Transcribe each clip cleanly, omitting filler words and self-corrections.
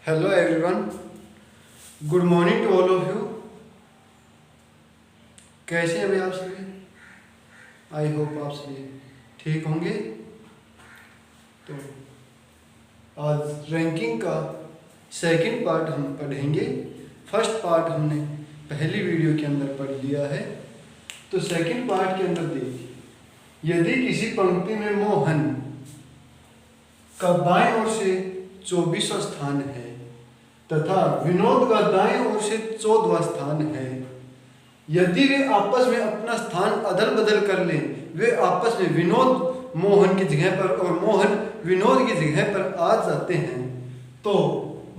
Hello everyone, good morning to all of you. कैसे हैं अभी आप सभी? आई होप आप सभी ठीक होंगे। तो आज रैंकिंग का सेकंड पार्ट हम पढ़ेंगे। फर्स्ट पार्ट हमने पहली वीडियो के अंदर पढ़ लिया है। तो सेकंड पार्ट के अंदर देखिए, यदि किसी पंक्ति में मोहन का बाएं ओर से 24वां स्थान है तथा विनोद का दाएं ओर से 14वां स्थान है, यदि वे आपस में अपना स्थान अदल बदल कर लें, वे आपस में विनोद मोहन की जगह पर और मोहन विनोद की जगह पर आ जाते हैं, तो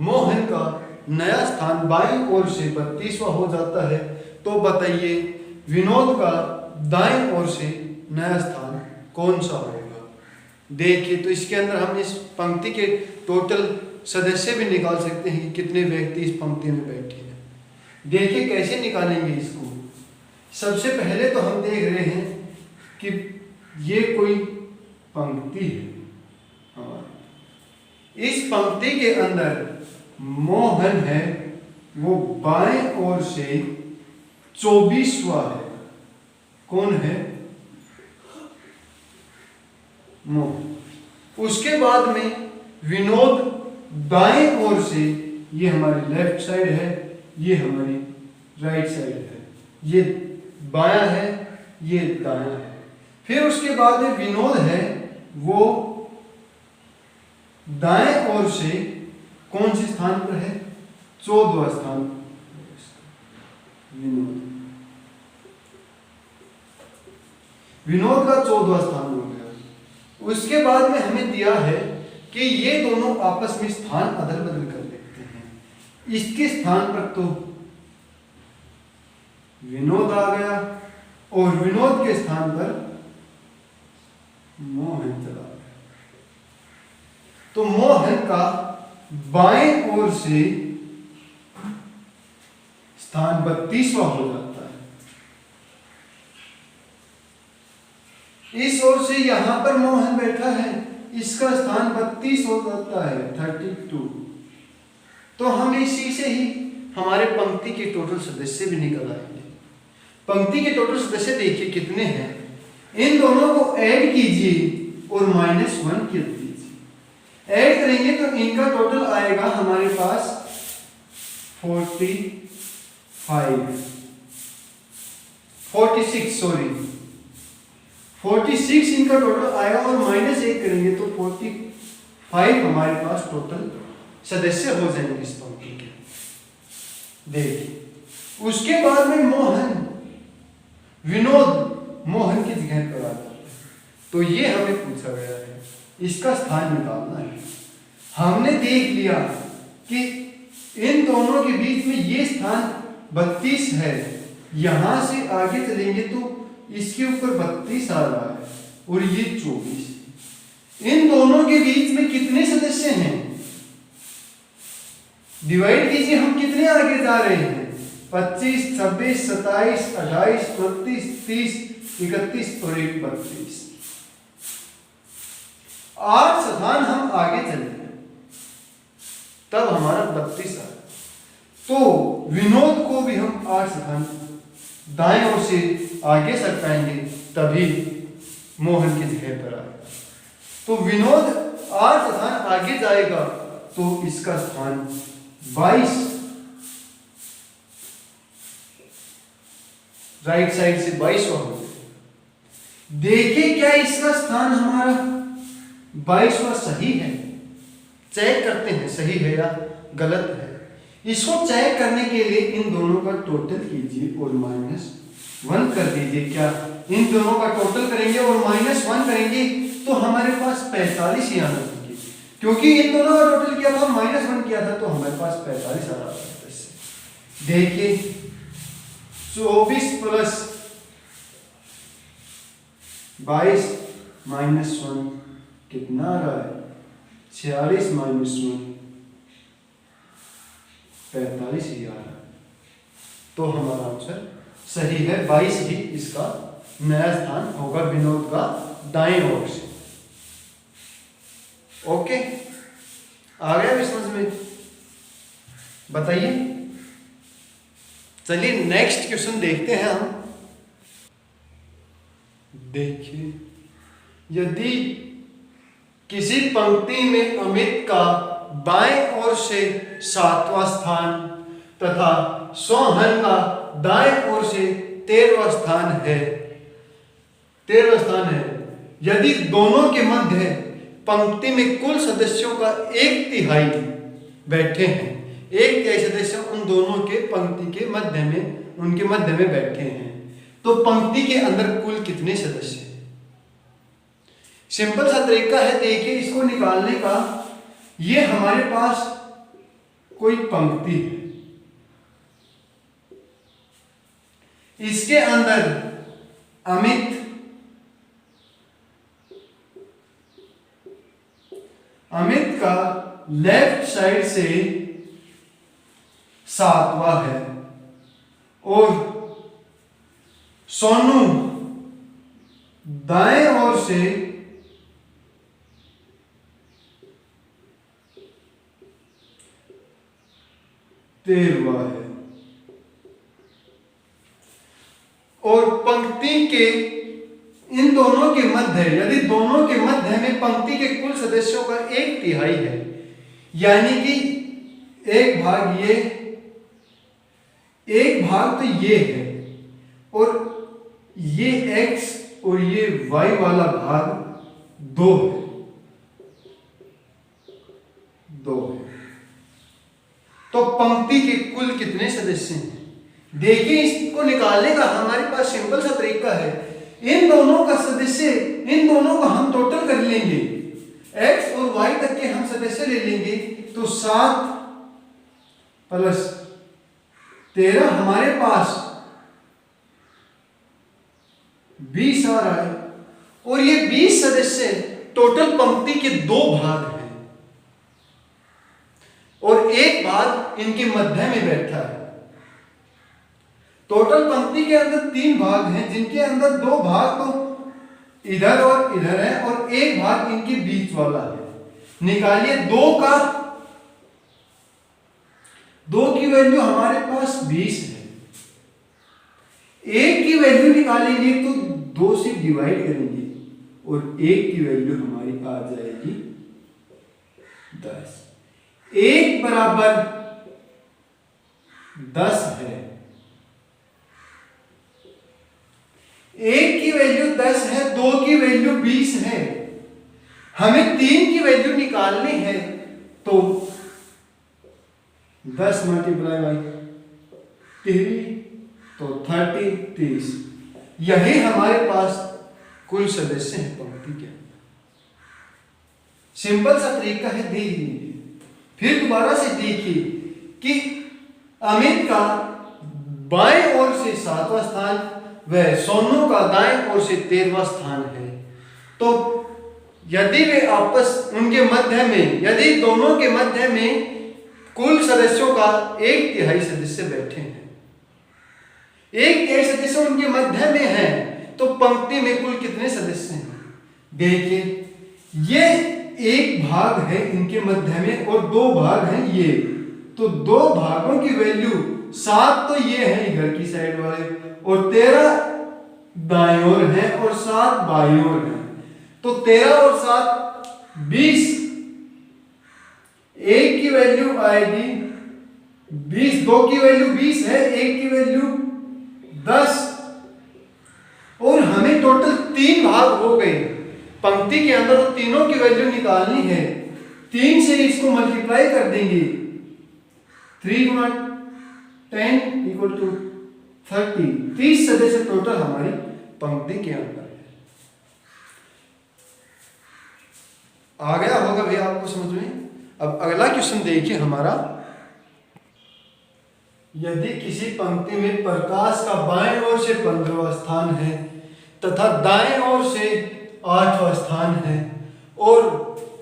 मोहन का नया स्थान बाएं ओर से 32वां हो जाता है। तो बताइए विनोद का दाएं ओर से नया स्थान कौन सा होगा? देखिए, तो इसके अंदर हम इस पंक्ति के टोटल सदस्य भी निकाल सकते हैं कि कितने व्यक्ति इस पंक्ति में बैठे हैं। देखिए कैसे निकालेंगे इसको। सबसे पहले तो हम देख रहे हैं कि ये कोई पंक्ति है। इस पंक्ति के अंदर मोहन है, वो बाएं ओर से 24वां है। कौन है? मोहन। उसके बाद में विनोद दाएं ओर से, ये हमारी लेफ्ट साइड है, ये हमारी राइट साइड है, ये बायां है, ये दायां है। फिर उसके बाद में विनोद है, वो दाएं ओर से कौन से स्थान पर है? 14वां स्थान। विनोद का 14वां स्थान हो गया। उसके बाद में हमें दिया है कि ये दोनों आपस में स्थान अदल बदल कर लेते हैं। इसके स्थान पर तो विनोद आ गया और विनोद के स्थान पर मोहन चला गया। तो मोहन का बाएं ओर से स्थान 32वां हो जाता है। इस ओर से यहां पर मोहन बैठा है, इसका स्थान 32 हो जाता है, 32। तो हम इसी से ही हमारे पंक्ति के टोटल सदस्य भी निकल आएंगे। पंक्ति के टोटल सदस्य देखिए कितने हैं। इन दोनों को ऐड कीजिए और -1 कर दीजिए। ऐड करेंगे तो इनका टोटल आएगा हमारे पास 46 इनका टोटल आएगा और -1 करेंगे तो 45 हमारे पास टोटल सदस्य हो जाएंगे इस पंक्ति के। देखिए उसके बाद में मोहन विनोद मोहन की जगह पर आ जाता है। तो ये हमें पूछा गया है, इसका स्थान निकालना है। हमने देख लिया कि इन दोनों के बीच में ये स्थान 32 है। यहां से आगे चलेंगे तो इसके ऊपर 32 आ रहा है और ये 24। इन दोनों के बीच में कितने सदस्य हैं? डिवाइड कीजिए, हम कितने आगे जा रहे हैं? 25, 26, 27, 28, 29, 30, 31 और 32। 8 स्थान हम आगे चले तब हमारा 32 आ। तो विनोद को भी हम 8 स्थान दाएं ओर से आगे सरकाएंगे तभी मोहन की जगह पर आएगा। तो विनोद 8 स्थान आगे जाएगा तो इसका स्थान 22 राइट साइड से 22वां हो गया। देखिए क्या इसका स्थान हमारा 22वां सही है? चेक करते हैं सही है या गलत है। इसको चेक करने के लिए इन दोनों का टोटल कीजिए और -1 कर दीजिए। क्या इन दोनों का टोटल करेंगे और -1 करेंगे तो हमारे पास 45 ही आना चाहिए, क्योंकि इन दोनों का टोटल किया था, -1 किया था, तो हमारे पास 45 आ रहा था। देखिए 24 + 22 -1 कितना आ रहा है? 46 - 1 45 ही आ रहा है। तो हमारा आंसर सही है, 22 ही इसका नया स्थान होगा विनोद का दाएं ओर से। ओके, आ गया समझ में? बताइए। चलिए नेक्स्ट क्वेश्चन देखते हैं हम। देखिए, यदि किसी पंक्ति में अमित का बाएं ओर से 7वां स्थान तथा सोहन का दाएं ओर से 13वां स्थान है, यदि दोनों के मध्य पंक्ति में कुल सदस्यों का 1/3 बैठे हैं, 1/3 सदस्य उन दोनों के पंक्ति के मध्य में, उनके मध्य में बैठे हैं, तो पंक्ति के अंदर कुल कितने सदस्य हैं? सिंपल सा तरीका है, देखिए इसको निकालने का। ये हमारे पास कोई पंक्ति है, इसके अंदर अमित का लेफ्ट साइड से 7वां है और सोनू दाएं ओर से 13वां है। और पंक्ति के इन दोनों के मध्य, यदि दोनों के मध्य में पंक्ति के कुल सदस्यों का 1/3 है, यानी कि एक भाग तो ये है और ये x और ये y वाला भाग 2 है। तो पंक्ति के कुल कितने सदस्य हैं? देखिए, इसको निकालने का हमारे पास सिंपल सा तरीका है। इन दोनों का सदस्य, इन दोनों को हम टोटल कर लेंगे, x और y तक के हम सदस्य ले लेंगे, तो 7 + 13 हमारे पास 20 आ रहा है। और ये 20 सदस्य टोटल पंक्ति के 2 भाग हैं और एक भाग इनके मध्य में बैठा है। टोटल पंक्ति के अंदर 3 भाग हैं, जिनके अंदर 2 भाग तो इधर और इधर है और एक भाग इनके बीच वाला है। निकालिए 2 की वैल्यू हमारे पास 20 है। 1 की वैल्यू निकालेंगे तो 2 से डिवाइड करेंगे और 1 की वैल्यू हमारी आ जाएगी 10। 1 बराबर 10 है। 1 की वैल्यू 10 है, 2 की वैल्यू 20 है। हमें 3 की वैल्यू निकालनी है, तो 10 × 3 तो 30। यही हमारे पास कुल सदस्य हैं पंक्ति के अंदर। सिंपल सा तरीका है, देख लीजिए। फिर दोबारा से देखिए कि अमित का बाएं ओर से 7वां स्थान वह सोनू का दाएं ओर से 13वां स्थान है। तो यदि वे आपस उनके मध्य में, यदि दोनों के मध्य में कुल सदस्यों का 1/3 सदस्य बैठे हैं, 1/3 सदस्य उनके मध्य में है, तो पंक्ति में कुल कितने सदस्य हैं? देखिए, ये एक भाग है इनके मध्य में और 2 भाग हैं ये, तो 2 भागों की वैल्यू 7 तो ये है इधर की साइड वाले और 13 दाईं ओर है और 7 बाईं ओर है। तो 13 और 7 20। 1 की वैल्यू आएगी 20, 2 की वैल्यू 20 है, 1 की वैल्यू 10 और हमें टोटल 3 भाग हो गए पंक्ति के अंदर। तो तीनों की वैल्यू निकालनी है, 3 से इसको मल्टीप्लाई कर देंगे। 3 × 10 = 30। 30 सदस्य टोटल हमारी पंक्ति के अंदर है। आ गया होगा भैया आपको समझ में। अब अगला क्वेश्चन देखिए हमारा। यदि किसी पंक्ति में प्रकाश का बाएं ओर से 15वां स्थान है तथा दाएं ओर से 8वां स्थान है और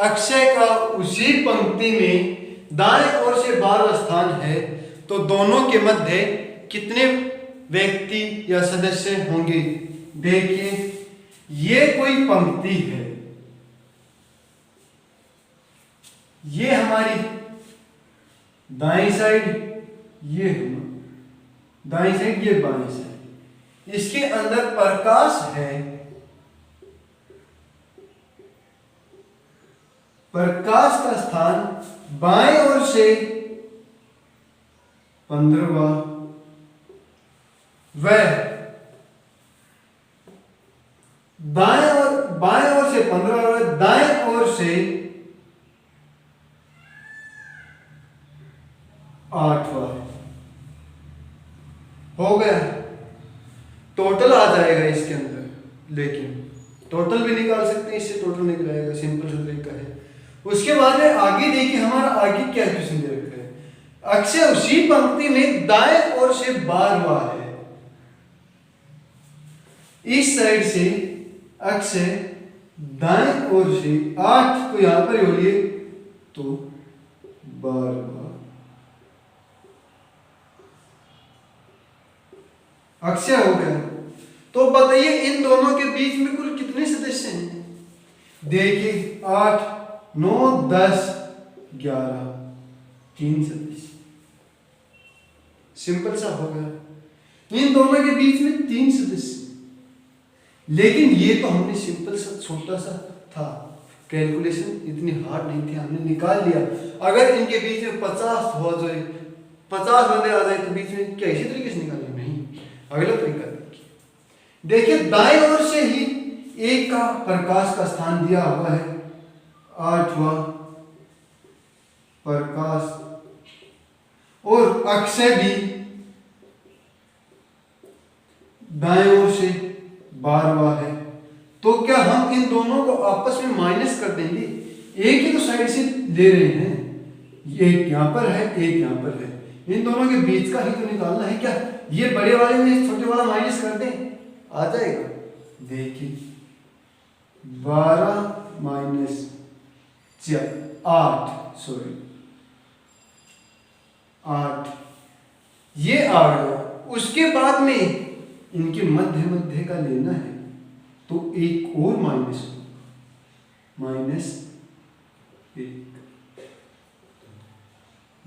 अक्षय का उसी पंक्ति में दाएं ओर से 12वां स्थान है, तो दोनों के मध्य कितने व्यक्ति या सदस्य होंगे? देखिए, ये कोई पंक्ति है, ये हमारी दाएं साइड ये दाएं साइड ये बाएं साइड, इसके अंदर प्रकाश है। प्रकाश का स्थान बाएं ओर से 15वां, वह बाएं ओर से 15वां, दाएं ओर से 8वां हो गया। टोटल आ जाएगा इसके अंदर, लेकिन टोटल भी निकाल सकते हैं, इससे टोटल निकल आएगा, सिंपल सा तरीका है। उसके बाद में आगे देखिए, हमारा आगे क्या क्वेश्चन दे रखा है। अक्षय उसी पंक्ति में दाएं ओर से 12वां है। इस साइड से अक्षय दाएं ओर से 8 को यहां पर जोड़िए तो 12वां। अक्षय हो गया। तो बताइए इन दोनों के बीच में कुल कितने सदस्य हैं? देखिए 8, 9, 10, 11, 3 सदस्य। सिंपल सा हो गया। इन दोनों के बीच में 3 सदस्य, लेकिन ये तो हमने सिंपल सा छोटा सा था, कैलकुलेशन इतनी हार्ड नहीं थी, हमने निकाल लिया। अगर इनके बीच में 50 हो जाए, 50 बंदे आ जाए तो बीच में क्या इसी तरीके से निकालेंगे? नहीं, अगला तरीका देखिए। दाएं ओर से ही एक का प्रकाश का स्थान दिया हुआ है, 8वां प्रकाश, और अक्षय भी दाएं ओर से 12वां है। तो क्या हम इन दोनों को आपस में माइनस कर देंगे? एक ही तो साइड से ले रहे हैं, एक यहां पर है, एक यहां पर है, इन दोनों के बीच का ही तो निकालना है। क्या ये बड़े वाले में छोटे वाला माइनस कर दें, आ जाएगा? देखिए 12 माइनस 8, सॉरी 8, ये आ गया। उसके बाद में इनके मध्य का लेना है, तो एक और माइनस -1,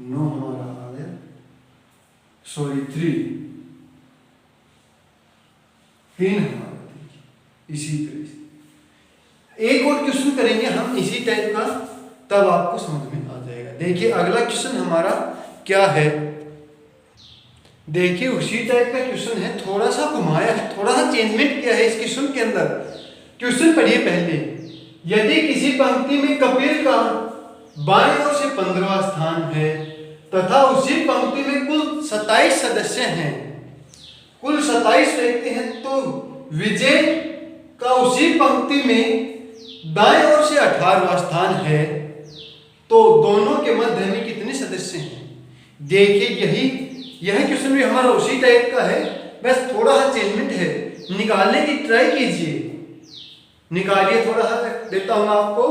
9 हमारा आ गया, सॉरी 3 हमारा। इसी तरह से एक और क्वेश्चन करेंगे हम इसी टाइप का, तब आपको समझ में आ जाएगा। देखिए अगला क्वेश्चन हमारा क्या है। देखिए उसी टाइप का क्वेश्चन है, थोड़ा सा घुमाया है, थोड़ा सा चेंजमेंट किया है इस क्वेश्चन के अंदर। क्वेश्चन पढ़िए पहले। यदि किसी पंक्ति में कपिल का बाएं ओर से 15वां स्थान है तथा उसी पंक्ति में कुल 27 सदस्य हैं, कुल 27 व्यक्ति हैं, तो विजय का उसी पंक्ति में दाएं ओर से 18वां स्थान है, तो दोनों के मध्य में कितने सदस्य हैं? देखिए यह क्वेश्चन भी हमारा उसी टाइप का है, बस थोड़ा सा चेंजमेंट है। निकालने की ट्राई कीजिए, निकालिए, थोड़ा सा देता हूं आपको।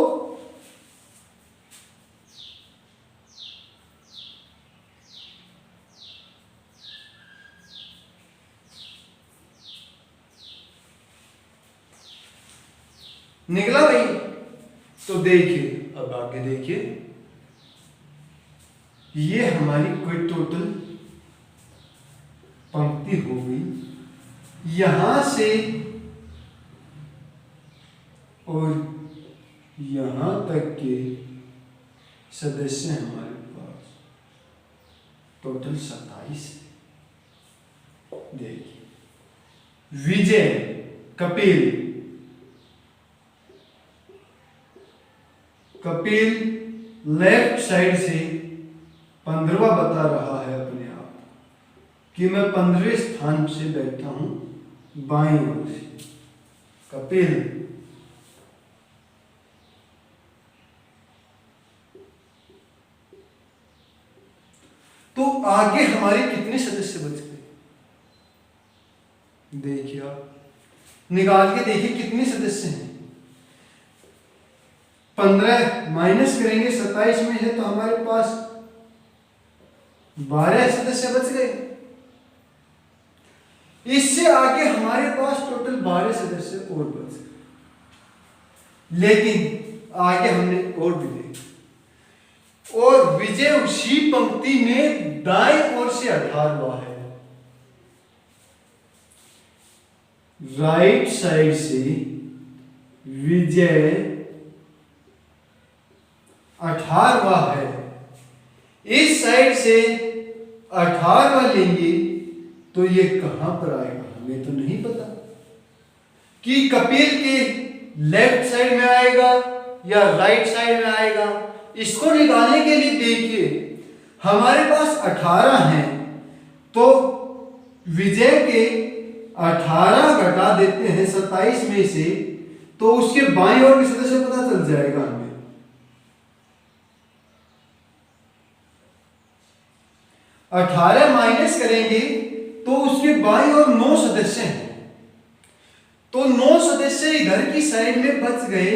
निकला भाई? तो देखिए अब आगे देखिए, ये हमारी कोई टोटल पंक्ति हो गई, यहां से और यहां तक के सदस्य हमारे पास टोटल 27 है। देखिए विजय, कपिल लेफ्ट साइड से 15वां बता रहा है अपने आप कि मैं 15वें स्थान से बैठा हूं बाएं ओर से। कपिल तो आगे हमारे कितने सदस्य बच गए? देखिए आप निकाल के देखिए कितने सदस्य हैं। 15 माइनस करेंगे 27 में है, तो हमारे पास 12 सदस्य बच गए। इससे आगे हमारे पास टोटल 12 सदस्य और बच गए, लेकिन आगे हमने और भी देखे। और विजय उसी पंक्ति में दाएं ओर से 18वां है। राइट साइड से विजय 18वां है। इस साइड से 18वां लेंगे तो ये कहां पर आएगा हमें तो नहीं पता कि कपिल के लेफ्ट साइड में आएगा या राइट साइड में आएगा। इसको निकालने के लिए देखिए हमारे पास 18 हैं तो विजय के 18 घटा देते हैं 27 में से, तो उसके बाईं ओर के सदस्य पता चल जाएगा हमें। 18 माइनस करेंगे तो उसके बाईं ओर 9 सदस्य हैं, तो 9 सदस्य इधर की साइड में बच गए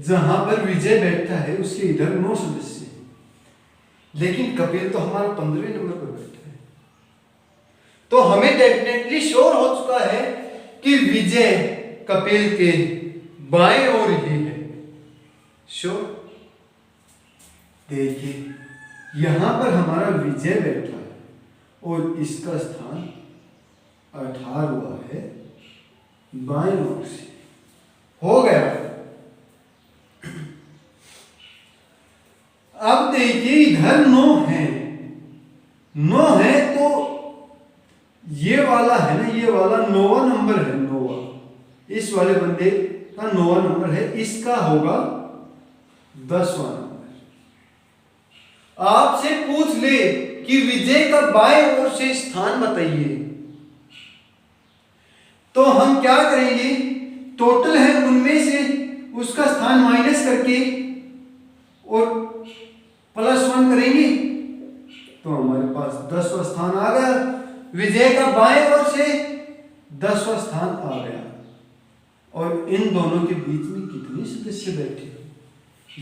जहां पर विजय बैठा है उसके इधर 9 सदस्य हैं। लेकिन कपिल तो हमारा 15वें नंबर पर बैठा है, तो हमें डेफिनेटली श्योर हो चुका है कि विजय कपिल के बाएं ओर ही है। श्योर। देखिए यहां पर हमारा विजय बैठा है और इसका स्थान 18वां है बाएं ओर से। हो गया। अब देखिए इधर 9 है, 9 है तो ये वाला है ना, ये वाला 9वां नंबर है। 9वां इस वाले बंदे का 9वां नंबर है, इसका होगा 10वां नंबर। आपसे पूछ ले कि विजय का बाएं ओर से स्थान बताइए, तो हम क्या करेंगे, टोटल है उनमें से उसका स्थान माइनस करके और +1 करेंगे तो हमारे पास 10वां स्थान आ गया। विजय का बाएं ओर से 10वां स्थान आ गया। और इन दोनों के बीच में कितने सदस्य बैठे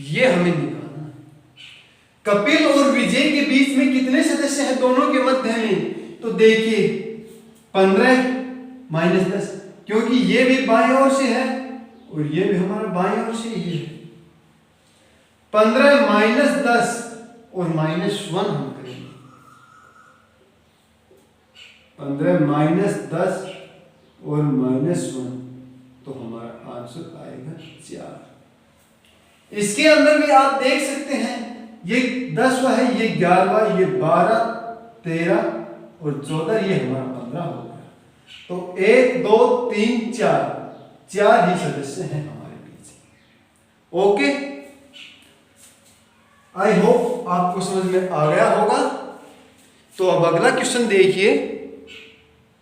ये हमें निकालना है। कपिल और विजय के बीच में कितने सदस्य हैं दोनों के मध्य में, तो देखिए 15 माइनस 10, क्योंकि ये भी बाएं ओर से है और ये भी हमारा बाएं ओर से ही है। 15 माइनस 10 और -1 हम करेंगे। 15 माइनस 10 और -1 तो हमारा आंसर आएगा 4। इसके अंदर भी आप देख सकते हैं ये 10वां है, ये 11वां, ये 12, 13 और 14, ये हमारा 15 हो गया। तो 1 2 3 4 ही सदस्य हैं हमारे बीच। ओके, आई होप आपको समझ में आ गया होगा। तो अब अगला क्वेश्चन देखिए।